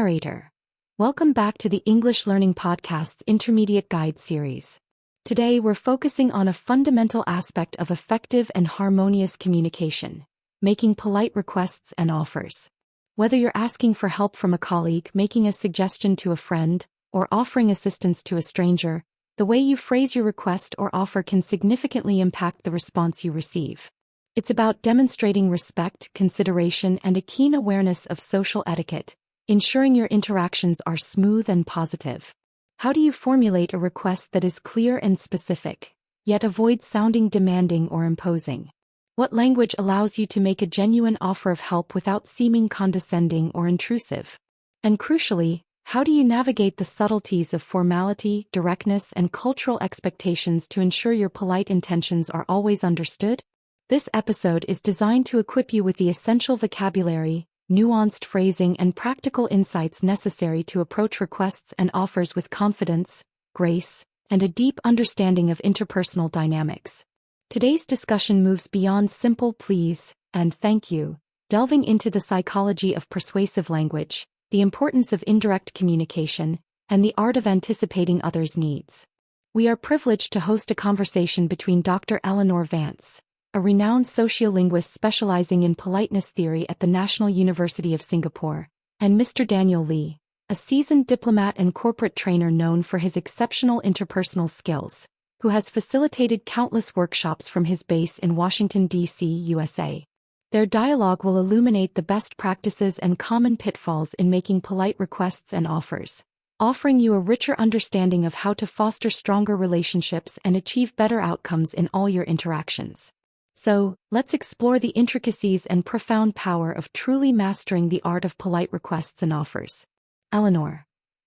Narrator. Welcome back to the English Learning Podcast's Intermediate Guide series. Today we're focusing on a fundamental aspect of effective and harmonious communication, making polite requests and offers. Whether you're asking for help from a colleague, making a suggestion to a friend, or offering assistance to a stranger, the way you phrase your request or offer can significantly impact the response you receive. It's about demonstrating respect, consideration, and a keen awareness of social etiquette, ensuring your interactions are smooth and positive. How do you formulate a request that is clear and specific, yet avoids sounding demanding or imposing? What language allows you to make a genuine offer of help without seeming condescending or intrusive? And crucially, how do you navigate the subtleties of formality, directness, and cultural expectations to ensure your polite intentions are always understood? This episode is designed to equip you with the essential vocabulary, nuanced phrasing, and practical insights necessary to approach requests and offers with confidence, grace, and a deep understanding of interpersonal dynamics. Today's discussion moves beyond simple please and thank you, delving into the psychology of persuasive language, the importance of indirect communication, and the art of anticipating others' needs. We are privileged to host a conversation between Dr. Eleanor Vance, a renowned sociolinguist specializing in politeness theory at the National University of Singapore, and Mr. Daniel Lee, a seasoned diplomat and corporate trainer known for his exceptional interpersonal skills, who has facilitated countless workshops from his base in Washington, D.C., USA. Their dialogue will illuminate the best practices and common pitfalls in making polite requests and offers, offering you a richer understanding of how to foster stronger relationships and achieve better outcomes in all your interactions. So, let's explore the intricacies and profound power of truly mastering the art of polite requests and offers. Eleanor.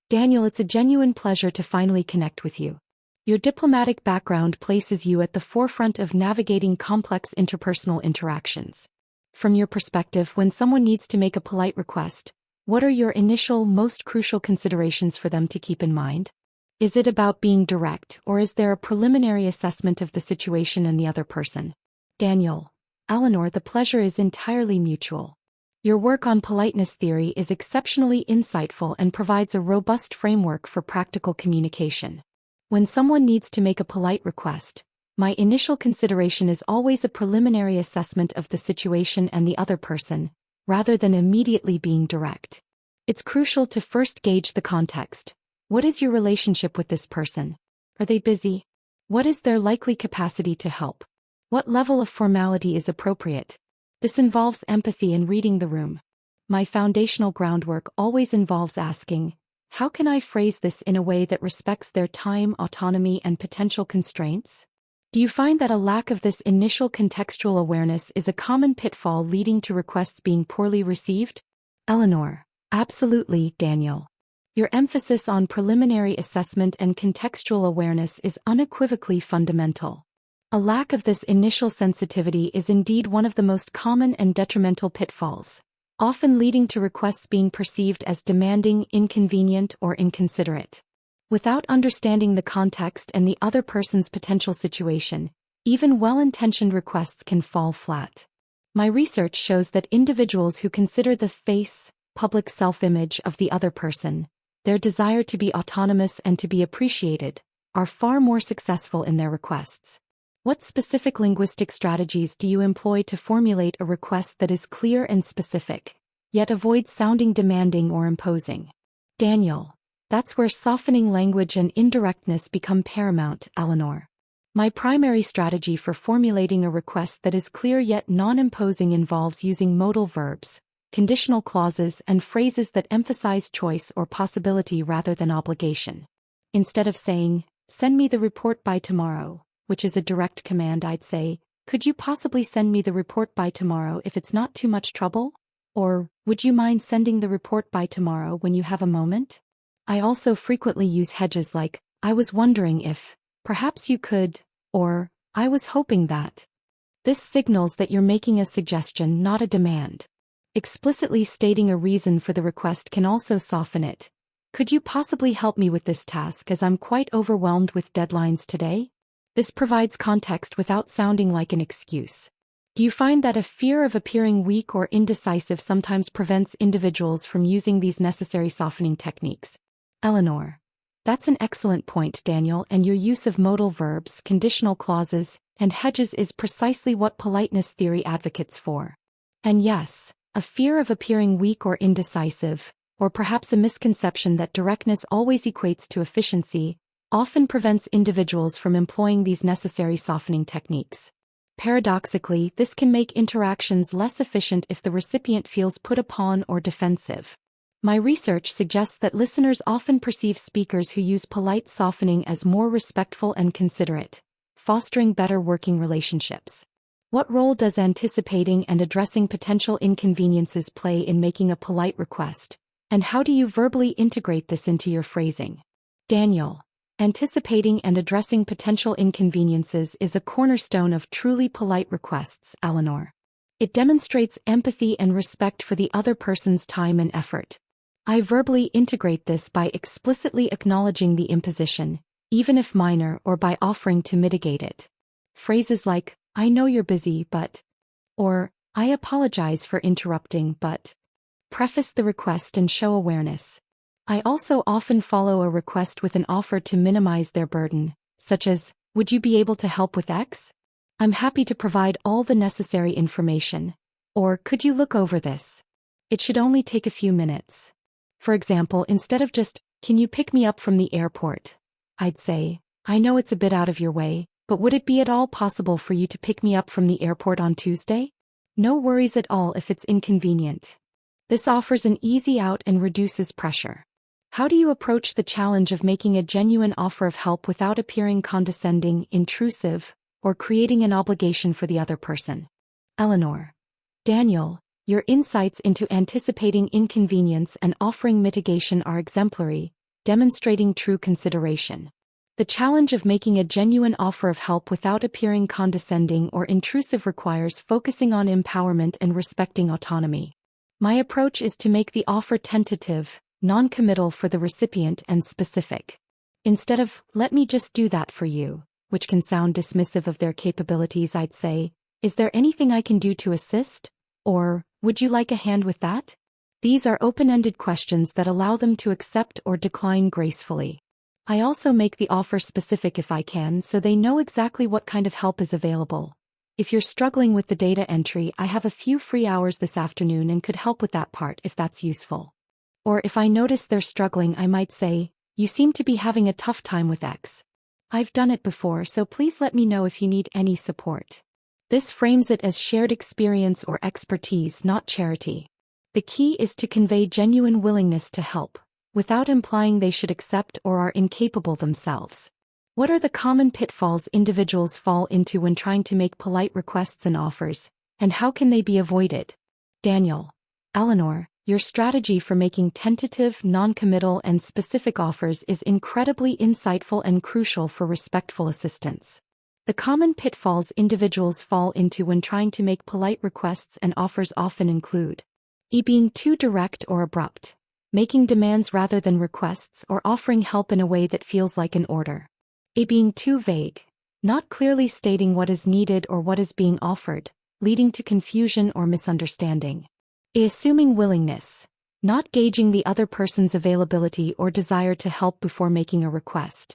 Daniel, it's a genuine pleasure to finally connect with you. Your diplomatic background places you at the forefront of navigating complex interpersonal interactions. From your perspective, when someone needs to make a polite request, what are your initial, most crucial considerations for them to keep in mind? Is it about being direct, or is there a preliminary assessment of the situation and the other person? Daniel. Eleanor, the pleasure is entirely mutual. Your work on politeness theory is exceptionally insightful and provides a robust framework for practical communication. When someone needs to make a polite request, my initial consideration is always a preliminary assessment of the situation and the other person, rather than immediately being direct. It's crucial to first gauge the context. What is your relationship with this person? Are they busy? What is their likely capacity to help? What level of formality is appropriate? This involves empathy and reading the room. My foundational groundwork always involves asking, how can I phrase this in a way that respects their time, autonomy, and potential constraints? Do you find that a lack of this initial contextual awareness is a common pitfall leading to requests being poorly received? Eleanor. Absolutely, Daniel. Your emphasis on preliminary assessment and contextual awareness is unequivocally fundamental. A lack of this initial sensitivity is indeed one of the most common and detrimental pitfalls, often leading to requests being perceived as demanding, inconvenient, or inconsiderate. Without understanding the context and the other person's potential situation, even well-intentioned requests can fall flat. My research shows that individuals who consider the face, public self-image of the other person, their desire to be autonomous and to be appreciated, are far more successful in their requests. What specific linguistic strategies do you employ to formulate a request that is clear and specific, yet avoids sounding demanding or imposing? Daniel. That's where softening language and indirectness become paramount, Eleanor. My primary strategy for formulating a request that is clear yet non-imposing involves using modal verbs, conditional clauses, and phrases that emphasize choice or possibility rather than obligation. Instead of saying, send me the report by tomorrow, which is a direct command, I'd say, could you possibly send me the report by tomorrow if it's not too much trouble? Or, would you mind sending the report by tomorrow when you have a moment? I also frequently use hedges like, I was wondering if, perhaps you could, or, I was hoping that. This signals that you're making a suggestion, not a demand. Explicitly stating a reason for the request can also soften it. Could you possibly help me with this task as I'm quite overwhelmed with deadlines today? This provides context without sounding like an excuse. Do you find that a fear of appearing weak or indecisive sometimes prevents individuals from using these necessary softening techniques? Eleanor. That's an excellent point, Daniel, and your use of modal verbs, conditional clauses, and hedges is precisely what politeness theory advocates for. And yes, a fear of appearing weak or indecisive, or perhaps a misconception that directness always equates to efficiency, often prevents individuals from employing these necessary softening techniques. Paradoxically, this can make interactions less efficient if the recipient feels put upon or defensive. My research suggests that listeners often perceive speakers who use polite softening as more respectful and considerate, fostering better working relationships. What role does anticipating and addressing potential inconveniences play in making a polite request, and how do you verbally integrate this into your phrasing? Daniel. Anticipating and addressing potential inconveniences is a cornerstone of truly polite requests, Eleanor. It demonstrates empathy and respect for the other person's time and effort. I verbally integrate this by explicitly acknowledging the imposition, even if minor, or by offering to mitigate it. Phrases like, "I know you're busy, but," or "I apologize for interrupting, but," preface the request and show awareness. I also often follow a request with an offer to minimize their burden, such as, "Would you be able to help with X? I'm happy to provide all the necessary information," or "Could you look over this? It should only take a few minutes." For example, instead of just, "Can you pick me up from the airport?" I'd say, "I know it's a bit out of your way, but would it be at all possible for you to pick me up from the airport on Tuesday? No worries at all if it's inconvenient." This offers an easy out and reduces pressure. How do you approach the challenge of making a genuine offer of help without appearing condescending, intrusive, or creating an obligation for the other person? Eleanor. Daniel, your insights into anticipating inconvenience and offering mitigation are exemplary, demonstrating true consideration. The challenge of making a genuine offer of help without appearing condescending or intrusive requires focusing on empowerment and respecting autonomy. My approach is to make the offer tentative, non-committal for the recipient, and specific. Instead of, "Let me just do that for you," which can sound dismissive of their capabilities, I'd say, "Is there anything I can do to assist?" Or, "Would you like a hand with that?" These are open-ended questions that allow them to accept or decline gracefully. I also make the offer specific if I can, so they know exactly what kind of help is available. If you're struggling with the data entry, I have a few free hours this afternoon and could help with that part if that's useful. Or if I notice they're struggling, I might say, "You seem to be having a tough time with X. I've done it before, so please let me know if you need any support." This frames it as shared experience or expertise, not charity. The key is to convey genuine willingness to help, without implying they should accept or are incapable themselves. What are the common pitfalls individuals fall into when trying to make polite requests and offers, and how can they be avoided? Daniel. Eleanor, your strategy for making tentative, non-committal, and specific offers is incredibly insightful and crucial for respectful assistance. The common pitfalls individuals fall into when trying to make polite requests and offers often include being too direct or abrupt, making demands rather than requests, or offering help in a way that feels like an order. Being too vague, not clearly stating what is needed or what is being offered, leading to confusion or misunderstanding. Assuming willingness, not gauging the other person's availability or desire to help before making a request.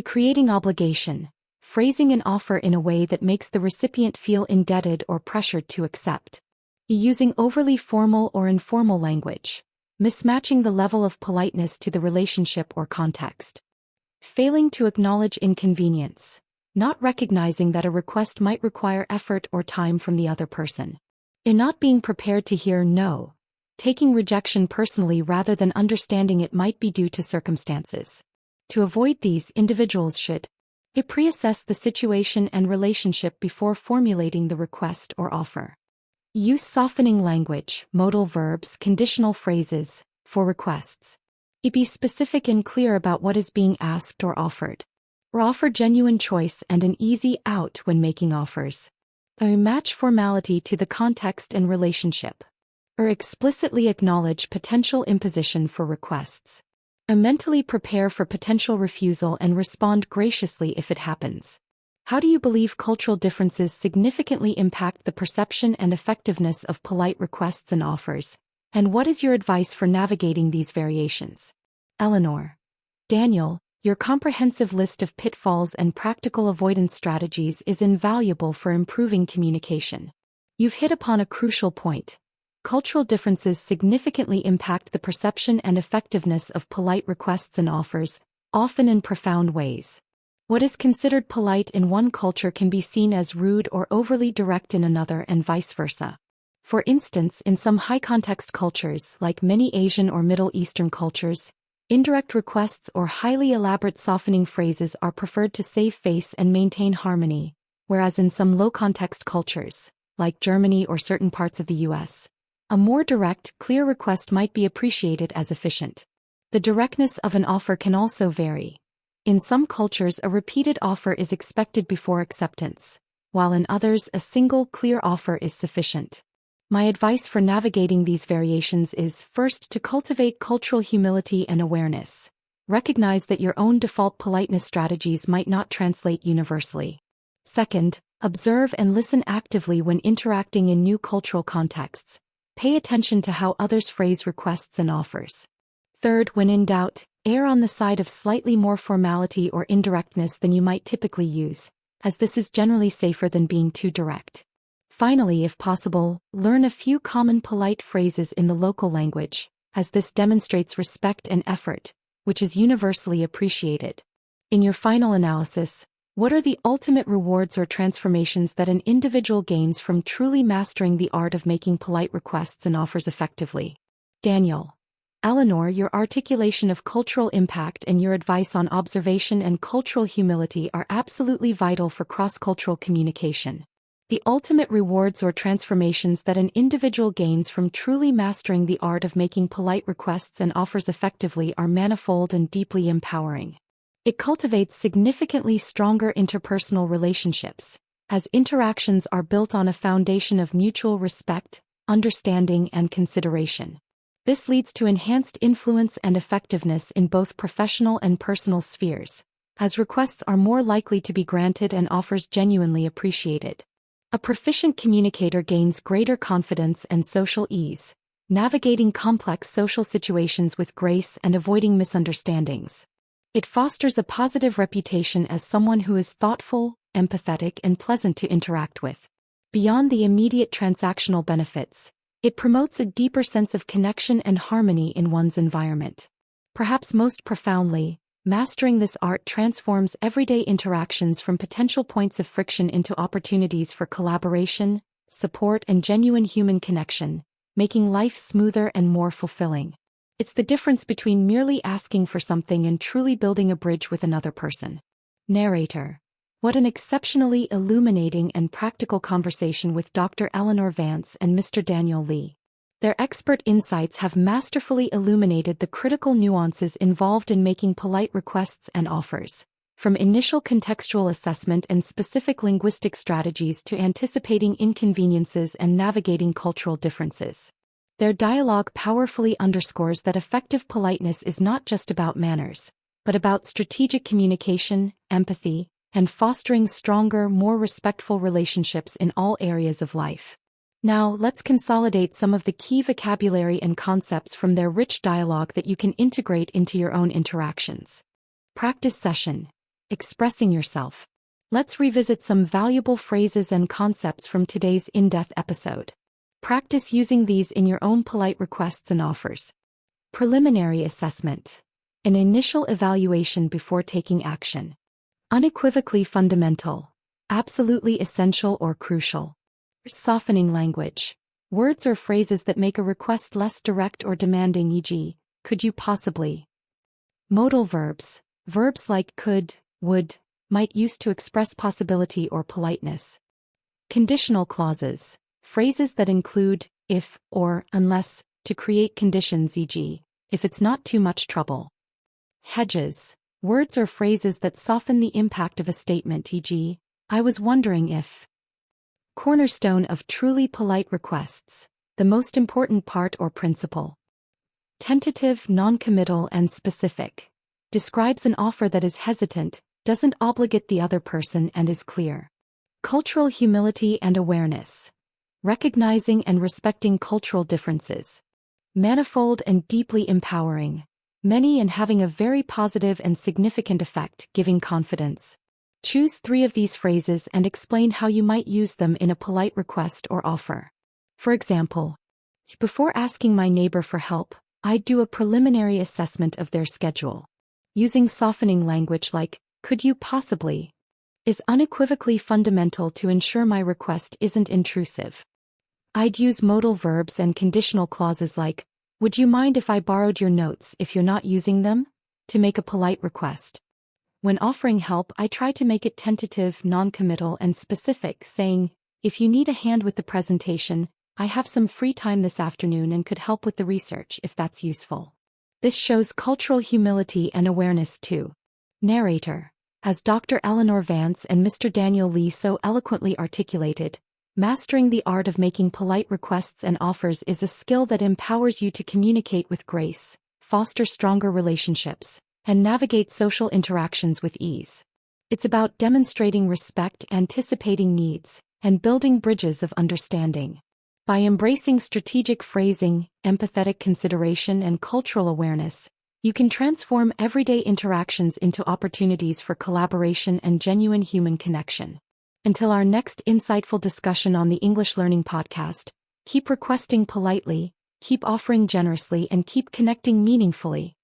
Creating obligation, phrasing an offer in a way that makes the recipient feel indebted or pressured to accept. Using overly formal or informal language, mismatching the level of politeness to the relationship or context. Failing to acknowledge inconvenience, not recognizing that a request might require effort or time from the other person. Not being prepared to hear no, taking rejection personally rather than understanding it might be due to circumstances. To avoid these, individuals should pre-assess the situation and relationship before formulating the request or offer. Use softening language, modal verbs, conditional phrases, for requests. Be specific and clear about what is being asked or offered. Or offer genuine choice and an easy out when making offers. Match formality to the context and relationship. Or explicitly acknowledge potential imposition for requests. Mentally prepare for potential refusal and respond graciously if it happens. How do you believe cultural differences significantly impact the perception and effectiveness of polite requests and offers? And what is your advice for navigating these variations? Eleanor. Daniel, your comprehensive list of pitfalls and practical avoidance strategies is invaluable for improving communication. You've hit upon a crucial point. Cultural differences significantly impact the perception and effectiveness of polite requests and offers, often in profound ways. What is considered polite in one culture can be seen as rude or overly direct in another, and vice versa. For instance, in some high-context cultures, like many Asian or Middle Eastern cultures, indirect requests or highly elaborate softening phrases are preferred to save face and maintain harmony, whereas in some low-context cultures, like Germany or certain parts of the US, a more direct, clear request might be appreciated as efficient. The directness of an offer can also vary. In some cultures, a repeated offer is expected before acceptance, while in others, a single, clear offer is sufficient. My advice for navigating these variations is, first, to cultivate cultural humility and awareness. Recognize that your own default politeness strategies might not translate universally. Second, observe and listen actively when interacting in new cultural contexts. Pay attention to how others phrase requests and offers. Third, when in doubt, err on the side of slightly more formality or indirectness than you might typically use, as this is generally safer than being too direct. Finally, if possible, learn a few common polite phrases in the local language, as this demonstrates respect and effort, which is universally appreciated. In your final analysis, what are the ultimate rewards or transformations that an individual gains from truly mastering the art of making polite requests and offers effectively? Daniel. Eleanor, your articulation of cultural impact and your advice on observation and cultural humility are absolutely vital for cross-cultural communication. The ultimate rewards or transformations that an individual gains from truly mastering the art of making polite requests and offers effectively are manifold and deeply empowering. It cultivates significantly stronger interpersonal relationships, as interactions are built on a foundation of mutual respect, understanding, and consideration. This leads to enhanced influence and effectiveness in both professional and personal spheres, as requests are more likely to be granted and offers genuinely appreciated. A proficient communicator gains greater confidence and social ease, navigating complex social situations with grace and avoiding misunderstandings. It fosters a positive reputation as someone who is thoughtful, empathetic, and pleasant to interact with. Beyond the immediate transactional benefits, it promotes a deeper sense of connection and harmony in one's environment. Perhaps most profoundly, mastering this art transforms everyday interactions from potential points of friction into opportunities for collaboration, support, and genuine human connection, making life smoother and more fulfilling. It's the difference between merely asking for something and truly building a bridge with another person. Narrator. What an exceptionally illuminating and practical conversation with Dr. Eleanor Vance and Mr. Daniel Lee. Their expert insights have masterfully illuminated the critical nuances involved in making polite requests and offers, from initial contextual assessment and specific linguistic strategies to anticipating inconveniences and navigating cultural differences. Their dialogue powerfully underscores that effective politeness is not just about manners, but about strategic communication, empathy, and fostering stronger, more respectful relationships in all areas of life. Now, let's consolidate some of the key vocabulary and concepts from their rich dialogue that you can integrate into your own interactions. Practice session. Expressing yourself. Let's revisit some valuable phrases and concepts from today's in-depth episode. Practice using these in your own polite requests and offers. Preliminary assessment. An initial evaluation before taking action. Unequivocally fundamental. Absolutely essential or crucial. Softening language. Words or phrases that make a request less direct or demanding, e.g., could you possibly? Modal verbs. Verbs like could, would, might use to express possibility or politeness. Conditional clauses. Phrases that include if or unless to create conditions, e.g., if it's not too much trouble. Hedges. Words or phrases that soften the impact of a statement, e.g., I was wondering if. Cornerstone of truly polite requests. The most important part or principle. Tentative, non-committal, and specific. Describes an offer that is hesitant, doesn't obligate the other person, and is clear. Cultural humility and awareness. Recognizing and respecting cultural differences. Manifold and deeply empowering. Many and having a very positive and significant effect, giving confidence. Choose 3 of these phrases and explain how you might use them in a polite request or offer. For example, before asking my neighbor for help, I'd do a preliminary assessment of their schedule. Using softening language like, "Could you possibly?" is unequivocally fundamental to ensure my request isn't intrusive. I'd use modal verbs and conditional clauses like, "Would you mind if I borrowed your notes if you're not using them?" to make a polite request. When offering help, I try to make it tentative, non-committal, and specific, saying, "If you need a hand with the presentation, I have some free time this afternoon and could help with the research if that's useful." This shows cultural humility and awareness too. Narrator. As Dr. Eleanor Vance and Mr. Daniel Lee so eloquently articulated, mastering the art of making polite requests and offers is a skill that empowers you to communicate with grace, foster stronger relationships, and navigate social interactions with ease. It's about demonstrating respect, anticipating needs, and building bridges of understanding. By embracing strategic phrasing, empathetic consideration, and cultural awareness, you can transform everyday interactions into opportunities for collaboration and genuine human connection. Until our next insightful discussion on the English Learning Podcast, keep requesting politely, keep offering generously, and keep connecting meaningfully.